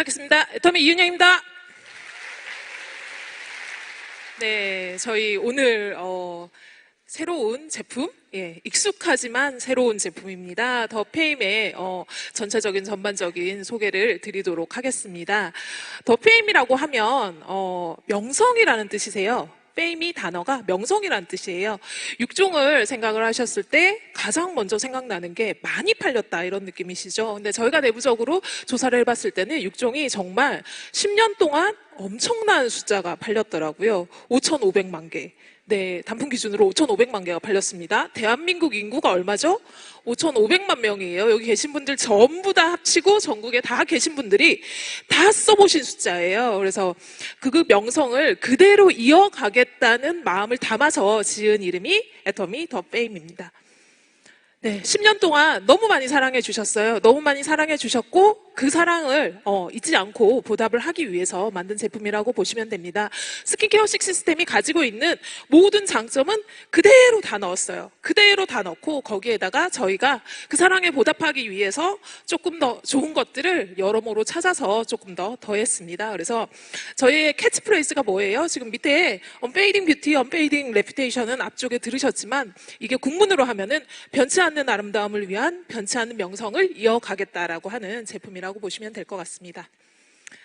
시작하겠습니다. 애터미 이윤영입니다. 네, 저희 오늘 새로운 제품, 익숙하지만 새로운 제품입니다. 더 페임의 전체적인 전반적인 소개를 드리도록 하겠습니다. 더 페임이라고 하면 명성이라는 뜻이세요. 페임이 단어가 명성이라는 뜻이에요. 육종을 생각을 하셨을 때 가장 먼저 생각나는 게 많이 팔렸다 이런 느낌이시죠. 근데 저희가 내부적으로 조사를 해봤을 때는 육종이 정말 10년 동안 엄청난 숫자가 팔렸더라고요. 5,500만 개. 네, 단품 기준으로 5,500만 개가 팔렸습니다. 대한민국 인구가 얼마죠? 5,500만 명이에요. 여기 계신 분들 전부 다 합치고 전국에 다 계신 분들이 다 써보신 숫자예요. 그래서 그 명성을 그대로 이어가겠다는 마음을 담아서 지은 이름이 애터미 더 페임입니다. 네, 10년 동안 너무 많이 사랑해 주셨어요. 너무 많이 사랑해 주셨고 그 사랑을 잊지 않고 보답을 하기 위해서 만든 제품이라고 보시면 됩니다. 스킨케어 시스템이 가지고 있는 모든 장점은 그대로 다 넣었어요. 그대로 다 넣고 거기에다가 저희가 그 사랑에 보답하기 위해서 조금 더 좋은 것들을 여러모로 찾아서 조금 더 더했습니다. 그래서 저희의 캐치프레이즈가 뭐예요? 지금 밑에 Unfading Beauty, Unfading Reputation은 앞쪽에 들으셨지만 이게 국문으로 하면은 변치 않는 아름다움을 위한 변치 않는 명성을 이어가겠다라고 하는 제품이라고 보시면 될 것 같습니다.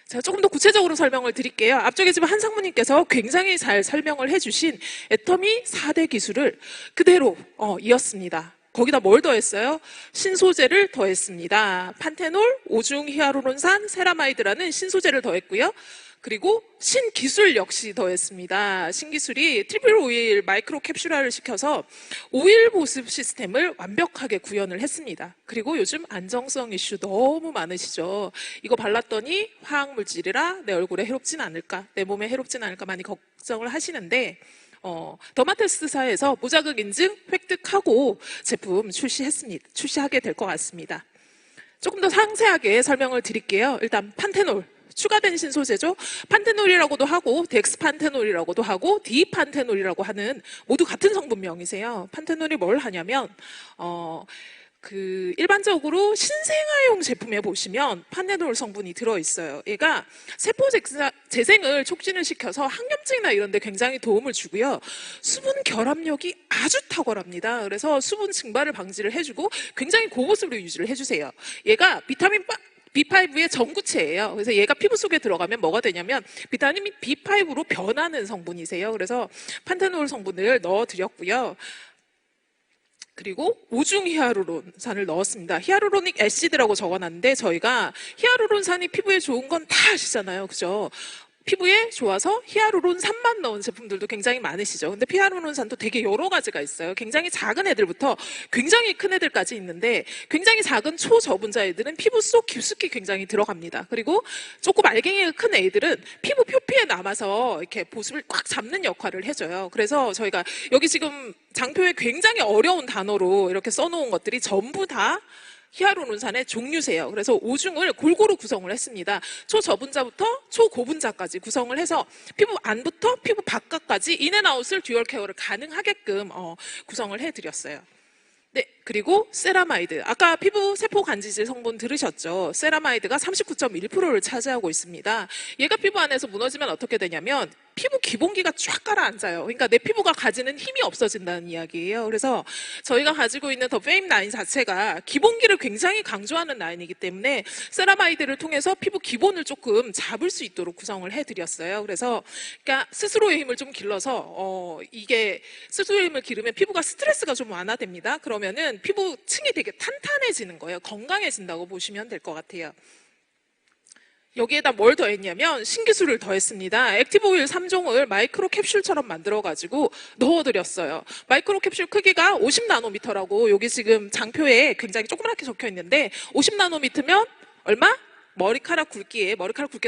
제가 조금 더 구체적으로 설명을 드릴게요. 앞쪽에 지금 한상무님께서 굉장히 잘 설명을 해주신 애터미 4대 기술을 그대로 이었습니다. 거기다 뭘 더했어요? 신소재를 더했습니다. 판테놀, 오중 히아루론산, 세라마이드라는 신소재를 더했고요. 그리고 신기술 역시 더했습니다. 신기술이 트리플 오일 마이크로 캡슐화를 시켜서 오일 보습 시스템을 완벽하게 구현을 했습니다. 그리고 요즘 안정성 이슈 너무 많으시죠. 이거 발랐더니 화학물질이라 내 얼굴에 해롭진 않을까, 내 몸에 해롭진 않을까 많이 걱정을 하시는데 더마테스사에서 무자극 인증 획득하고 제품 출시하게 될 것 같습니다. 조금 더 상세하게 설명을 드릴게요. 일단 판테놀. 추가된 신소재죠. 판테놀이라고도 하고 덱스판테놀이라고도 하고 디판테놀이라고 하는 모두 같은 성분명이세요. 판테놀이 뭘 하냐면 일반적으로 신생아용 제품에 보시면 판테놀 성분이 들어있어요. 얘가 세포 재생을 촉진을 시켜서 항염증이나 이런 데 굉장히 도움을 주고요. 수분 결합력이 아주 탁월합니다. 그래서 수분 증발을 방지를 해주고 굉장히 고보습으로 유지를 해주세요. 얘가 비타민 B5의 전구체예요. 그래서 얘가 피부 속에 들어가면 뭐가 되냐면 비타민 B5로 변하는 성분이세요. 그래서 판테놀 성분을 넣어드렸고요. 그리고 오중 히아루론산을 넣었습니다. 히아루로닉 애시드라고 적어놨는데 저희가 히아루론산이 피부에 좋은 건 다 아시잖아요. 그죠? 피부에 좋아서 히아루론산만 넣은 제품들도 굉장히 많으시죠. 근데 히아루론산도 되게 여러 가지가 있어요. 굉장히 작은 애들부터 굉장히 큰 애들까지 있는데 굉장히 작은 초저분자 애들은 피부 속 깊숙이 굉장히 들어갑니다. 그리고 조금 알갱이가 큰 애들은 피부 표피에 남아서 이렇게 보습을 꽉 잡는 역할을 해줘요. 그래서 저희가 여기 지금 장표에 굉장히 어려운 단어로 이렇게 써놓은 것들이 전부 다 히아루론산의 종류세요. 그래서 오중을 골고루 구성을 했습니다. 초저분자부터 초고분자까지 구성을 해서 피부 안부터 피부 바깥까지 인앤아웃을 듀얼 케어를 가능하게끔 구성을 해드렸어요. 네, 그리고 세라마이드. 아까 피부 세포 간지질 성분 들으셨죠? 세라마이드가 39.1%를 차지하고 있습니다. 얘가 피부 안에서 무너지면 어떻게 되냐면 피부 기본기가 쫙 가라앉아요. 그러니까 내 피부가 가지는 힘이 없어진다는 이야기예요. 그래서 저희가 가지고 있는 더 페임 라인 자체가 기본기를 굉장히 강조하는 라인이기 때문에 세라마이드를 통해서 피부 기본을 조금 잡을 수 있도록 구성을 해드렸어요. 그래서 그러니까 스스로의 힘을 좀 길러서 이게 스스로의 힘을 기르면 피부가 스트레스가 좀 완화됩니다. 그러면은 피부 층이 되게 탄탄해지는 거예요. 건강해진다고 보시면 될 것 같아요. 여기에다 뭘 더했냐면 신기술을 더했습니다. 액티브 오일 3종을 마이크로 캡슐처럼 만들어가지고 넣어드렸어요. 마이크로 캡슐 크기가 50나노미터라고 여기 지금 장표에 굉장히 조그맣게 적혀 있는데 50나노미터면 얼마? 머리카락 굵기에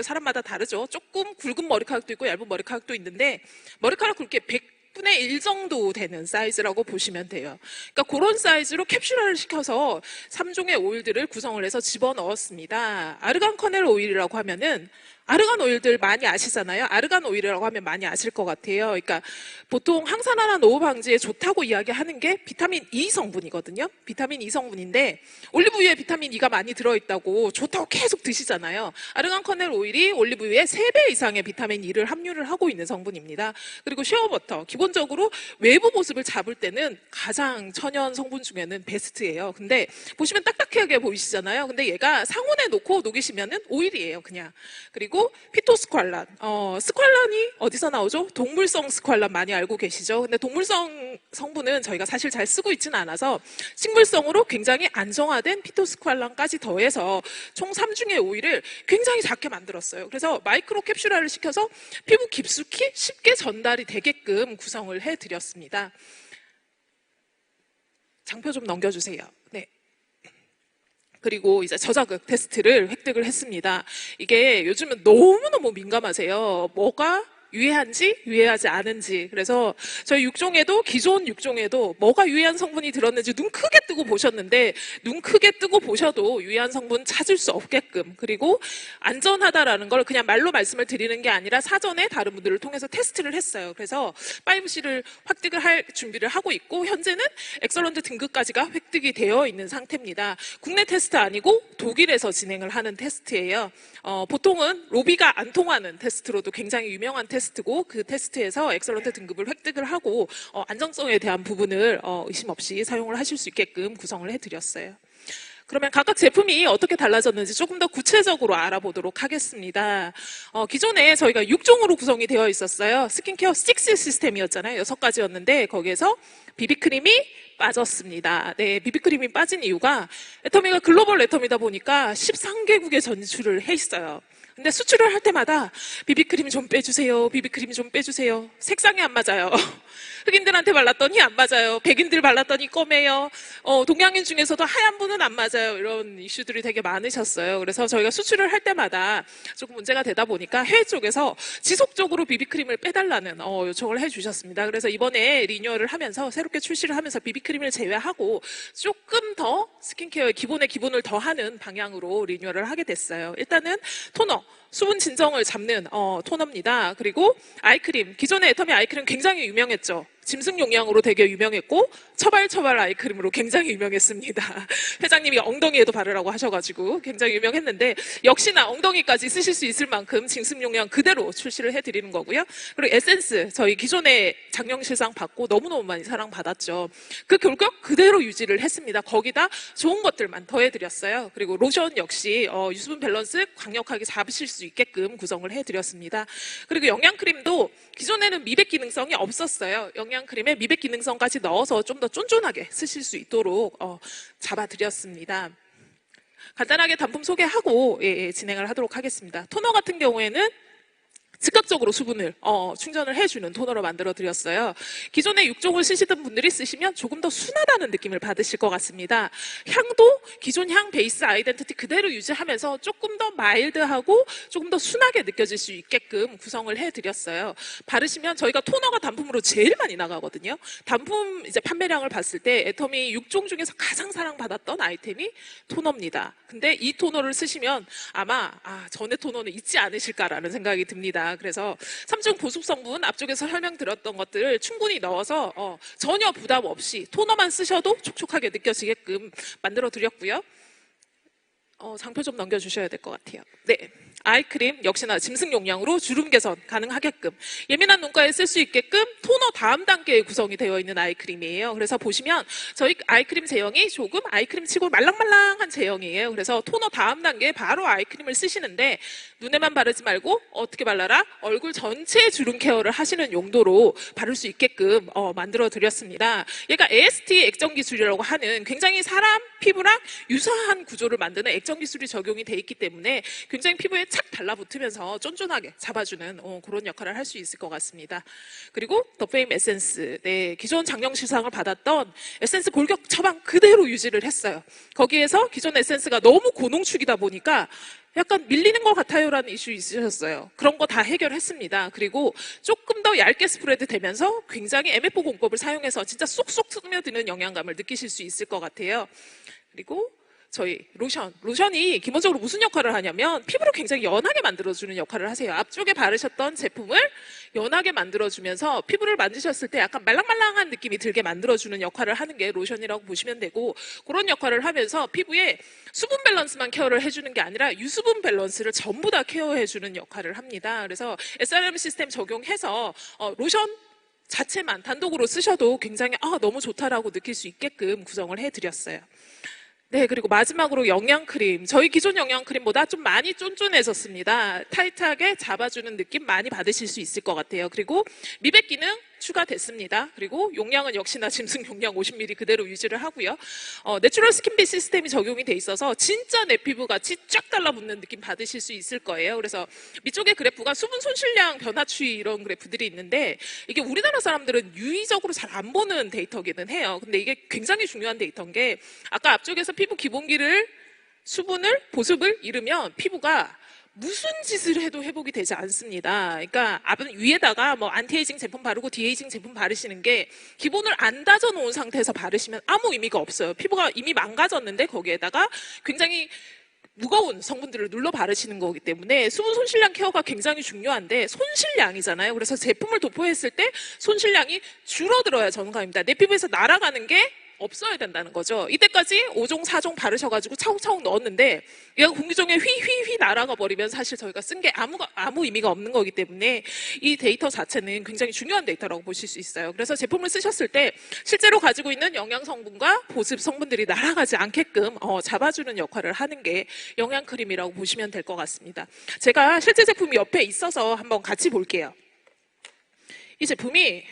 사람마다 다르죠. 조금 굵은 머리카락도 있고 얇은 머리카락도 있는데 머리카락 굵기에 100분의 1 정도 되는 사이즈라고 보시면 돼요. 그러니까 그런 사이즈로 캡슐화를 시켜서 3종의 오일들을 구성을 해서 집어넣었습니다. 아르간 커넬 오일이라고 하면은 아르간 오일들 많이 아시잖아요. 아르간 오일이라고 하면 많이 아실 것 같아요. 그러니까 보통 항산화나 노후 방지에 좋다고 이야기하는 게 비타민 E 성분이거든요. 비타민 E 성분인데 올리브유에 비타민 E가 많이 들어있다고 좋다고 계속 드시잖아요. 아르간 커넬 오일이 올리브유에 3배 이상의 비타민 E를 함유를 하고 있는 성분입니다. 그리고 쉐어버터, 기본적으로 외부 모습을 잡을 때는 가장 천연 성분 중에는 베스트예요. 근데 보시면 딱딱하게 보이시잖아요. 근데 얘가 상온에 놓고 녹이시면은 오일이에요, 그냥. 그리고 피토스칼란, 스칼란이 어디서 나오죠? 동물성 스칼란 많이 알고 계시죠? 근데 동물성 성분은 저희가 사실 잘 쓰고 있지는 않아서 식물성으로 굉장히 안정화된 피토스칼란까지 더해서 총 3중의 오일을 굉장히 작게 만들었어요. 그래서 마이크로 캡슐화를 시켜서 피부 깊숙이 쉽게 전달이 되게끔 구성을 해드렸습니다. 장표 좀 넘겨주세요. 네. 그리고 이제 저자극 테스트를 획득을 했습니다. 이게 요즘은 너무너무 민감하세요. 뭐가 유해한지 유해하지 않은지. 그래서 저희 육종에도, 기존 육종에도 뭐가 유해한 성분이 들었는지 눈 크게 뜨고 보셨는데 눈 크게 뜨고 보셔도 유해한 성분 찾을 수 없게끔, 그리고 안전하다라는 걸 그냥 말로 말씀을 드리는 게 아니라 사전에 다른 분들을 통해서 테스트를 했어요. 그래서 5C를 획득을 할 준비를 하고 있고 현재는 엑설런트 등급까지가 획득이 되어 있는 상태입니다. 국내 테스트 아니고 독일에서 진행을 하는 테스트예요. 보통은 로비가 안 통하는 테스트로도 굉장히 유명한 테스트고 그 테스트에서 엑설런트 등급을 획득을 하고 안정성에 대한 부분을 의심 없이 사용을 하실 수 있게끔 구성을 해드렸어요. 그러면 각각 제품이 어떻게 달라졌는지 조금 더 구체적으로 알아보도록 하겠습니다. 기존에 저희가 6종으로 구성이 되어 있었어요. 스킨케어 6 시스템이었잖아요. 6가지였는데 거기에서 비비크림이 빠졌습니다. 네, 비비크림이 빠진 이유가 애터미가 글로벌 애터미다 보니까 13개국에 전출을 해 있어요. 근데 수출을 할 때마다 비비크림 좀 빼주세요. 비비크림 좀 빼주세요. 색상이 안 맞아요. 흑인들한테 발랐더니 안 맞아요. 백인들 발랐더니 검해요. 동양인 중에서도 하얀 분은 안 맞아요. 이런 이슈들이 되게 많으셨어요. 그래서 저희가 수출을 할 때마다 조금 문제가 되다 보니까 해외 쪽에서 지속적으로 비비크림을 빼달라는 요청을 해주셨습니다. 그래서 이번에 리뉴얼을 하면서 새롭게 출시를 하면서 비비크림을 제외하고 조금 더 스킨케어의 기본의 기본을 더하는 방향으로 리뉴얼을 하게 됐어요. 일단은 토너, 수분 진정을 잡는 토너입니다. 그리고 아이크림, 기존의 애터미 아이크림 굉장히 유명했죠. 짐승 용량으로 되게 유명했고 처발처발 아이크림으로 굉장히 유명했습니다. 회장님이 엉덩이에도 바르라고 하셔가지고 굉장히 유명했는데 역시나 엉덩이까지 쓰실 수 있을 만큼 짐승 용량 그대로 출시를 해드리는 거고요. 그리고 에센스, 저희 기존에 장영실상 받고 너무너무 많이 사랑받았죠. 그 결격 그대로 유지를 했습니다. 거기다 좋은 것들만 더해드렸어요. 그리고 로션 역시 유수분 밸런스 강력하게 잡으실 수 있게끔 구성을 해드렸습니다. 그리고 영양크림도 기존에는 미백 기능성이 없었어요. 영양크림에 미백 기능성까지 넣어서 좀 더 쫀쫀하게 쓰실 수 있도록 잡아드렸습니다. 간단하게 단품 소개하고 진행을 하도록 하겠습니다. 토너 같은 경우에는 즉각적으로 수분을 충전을 해주는 토너로 만들어 드렸어요. 기존에 6종을 쓰시던 분들이 쓰시면 조금 더 순하다는 느낌을 받으실 것 같습니다. 향도 기존 향 베이스 아이덴티티 그대로 유지하면서 조금 더 마일드하고 조금 더 순하게 느껴질 수 있게끔 구성을 해드렸어요. 바르시면 저희가 토너가 단품으로 제일 많이 나가거든요. 단품 이제 판매량을 봤을 때 애터미 6종 중에서 가장 사랑받았던 아이템이 토너입니다. 근데 이 토너를 쓰시면 아마 전에 토너는 잊지 않으실까라는 생각이 듭니다. 그래서 3중 보습 성분 앞쪽에서 설명드렸던 것들을 충분히 넣어서 전혀 부담 없이 토너만 쓰셔도 촉촉하게 느껴지게끔 만들어 드렸고요. 장표 좀 넘겨주셔야 될 것 같아요. 네, 아이크림 역시나 짐승 용량으로 주름 개선 가능하게끔 예민한 눈가에 쓸 수 있게끔 토너 다음 단계에 구성이 되어 있는 아이크림이에요. 그래서 보시면 저희 아이크림 제형이 조금 아이크림 치고 말랑말랑한 제형이에요. 그래서 토너 다음 단계에 바로 아이크림을 쓰시는데 눈에만 바르지 말고 어떻게 발라라? 얼굴 전체 주름 케어를 하시는 용도로 바를 수 있게끔 만들어 드렸습니다. 얘가 AST 액정 기술이라고 하는 굉장히 사람 피부랑 유사한 구조를 만드는 액정 기술이 적용이 돼 있기 때문에 굉장히 피부에 착 달라붙으면서 쫀쫀하게 잡아주는 그런 역할을 할 수 있을 것 같습니다. 그리고 더페임 에센스, 네, 기존 장영실상을 받았던 에센스 골격 처방 그대로 유지를 했어요. 거기에서 기존 에센스가 너무 고농축이다 보니까 약간 밀리는 것 같아요라는 이슈 있으셨어요. 그런 거 다 해결했습니다. 그리고 조금 더 얇게 스프레드 되면서 굉장히 MF 공법을 사용해서 진짜 쏙쏙 스며드는 영양감을 느끼실 수 있을 것 같아요. 그리고 저희 로션이 기본적으로 무슨 역할을 하냐면 피부를 굉장히 연하게 만들어주는 역할을 하세요. 앞쪽에 바르셨던 제품을 연하게 만들어주면서 피부를 만지셨을 때 약간 말랑말랑한 느낌이 들게 만들어주는 역할을 하는 게 로션이라고 보시면 되고, 그런 역할을 하면서 피부에 수분 밸런스만 케어를 해주는 게 아니라 유수분 밸런스를 전부 다 케어해주는 역할을 합니다. 그래서 SRM 시스템 적용해서 로션 자체만 단독으로 쓰셔도 굉장히 너무 좋다라고 느낄 수 있게끔 구성을 해드렸어요. 네, 그리고 마지막으로 영양크림. 저희 기존 영양크림보다 좀 많이 쫀쫀해졌습니다. 타이트하게 잡아주는 느낌 많이 받으실 수 있을 것 같아요. 그리고 미백 기능 추가됐습니다. 그리고 용량은 역시나 짐승 용량 50ml 그대로 유지를 하고요. 내추럴 스킨빛 시스템이 적용이 돼 있어서 진짜 내 피부같이 쫙 달라붙는 느낌 받으실 수 있을 거예요. 그래서 밑쪽에 그래프가 수분 손실량 변화 추이 이런 그래프들이 있는데, 이게 우리나라 사람들은 유의적으로 잘 안 보는 데이터기는 해요. 근데 이게 굉장히 중요한 데이터인 게, 아까 앞쪽에서 피부 기본기를 수분을 보습을 잃으면 피부가 무슨 짓을 해도 회복이 되지 않습니다. 그러니까 위에다가 뭐 안티에이징 제품 바르고 디에이징 제품 바르시는 게 기본을 안 다져 놓은 상태에서 바르시면 아무 의미가 없어요. 피부가 이미 망가졌는데 거기에다가 굉장히 무거운 성분들을 눌러 바르시는 거기 때문에 수분 손실량 케어가 굉장히 중요한데, 손실량이잖아요. 그래서 제품을 도포했을 때 손실량이 줄어들어야 정상입니다. 내 피부에서 날아가는 게 없어야 된다는 거죠. 이때까지 5종, 4종 바르셔가지고 차곡차곡 넣었는데 얘가 공기 중에 휘휘휘 날아가 버리면 사실 저희가 쓴 게 아무 의미가 없는 거기 때문에 이 데이터 자체는 굉장히 중요한 데이터라고 보실 수 있어요. 그래서 제품을 쓰셨을 때 실제로 가지고 있는 영양 성분과 보습 성분들이 날아가지 않게끔 잡아주는 역할을 하는 게 영양크림이라고 보시면 될 것 같습니다. 제가 실제 제품이 옆에 있어서 한번 같이 볼게요. 이 제품이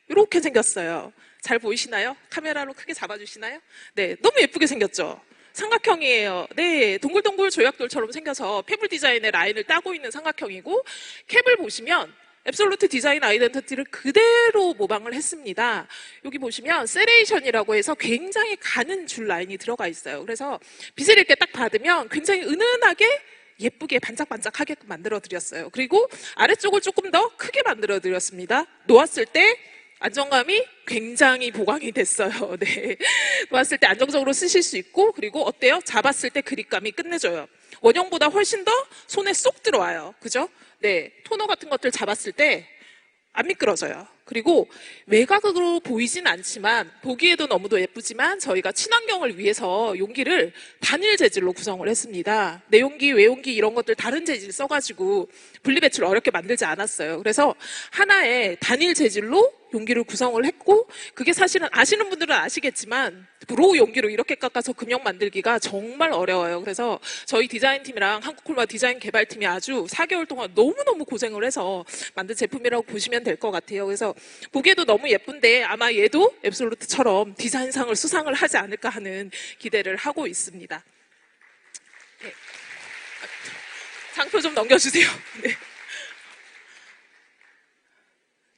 이렇게 생겼어요. 잘 보이시나요? 카메라로 크게 잡아주시나요? 네, 너무 예쁘게 생겼죠? 삼각형이에요. 네, 동글동글 조약돌처럼 생겨서 페블 디자인의 라인을 따고 있는 삼각형이고, 캡을 보시면 앱솔루트 디자인 아이덴티티를 그대로 모방을 했습니다. 여기 보시면 세레이션이라고 해서 굉장히 가는 줄 라인이 들어가 있어요. 그래서 빛을 이렇게 딱 받으면 굉장히 은은하게 예쁘게 반짝반짝하게끔 만들어 드렸어요. 그리고 아래쪽을 조금 더 크게 만들어 드렸습니다. 놓았을 때 안정감이 굉장히 보강이 됐어요. 네. 놓았을 때 안정적으로 쓰실 수 있고, 그리고 어때요? 잡았을 때 그립감이 끝내줘요. 원형보다 훨씬 더 손에 쏙 들어와요. 그죠? 네. 토너 같은 것들 잡았을 때 안 미끄러져요. 그리고 외곽으로 보이진 않지만 보기에도 너무도 예쁘지만 저희가 친환경을 위해서 용기를 단일 재질로 구성을 했습니다. 내용기, 외용기 이런 것들 다른 재질 써가지고 분리배출 어렵게 만들지 않았어요. 그래서 하나의 단일 재질로 용기를 구성을 했고, 그게 사실은 아시는 분들은 아시겠지만 로우 용기로 이렇게 깎아서 금형 만들기가 정말 어려워요. 그래서 저희 디자인팀이랑 한국콜마 디자인 개발팀이 아주 4개월 동안 너무너무 고생을 해서 만든 제품이라고 보시면 될 것 같아요. 그래서 보기에도 너무 예쁜데 아마 얘도 앱솔루트처럼 디자인상을 수상을 하지 않을까 하는 기대를 하고 있습니다. 네. 장표 좀 넘겨주세요. 네.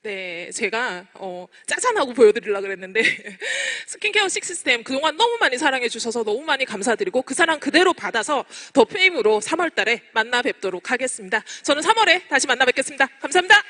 네, 제가 짜잔하고 보여드리려고 그랬는데 스킨케어 식시스템 그동안 너무 많이 사랑해 주셔서 너무 많이 감사드리고, 그 사랑 그대로 받아서 더 페임으로 3월 달에 만나 뵙도록 하겠습니다. 저는 3월에 다시 만나 뵙겠습니다. 감사합니다.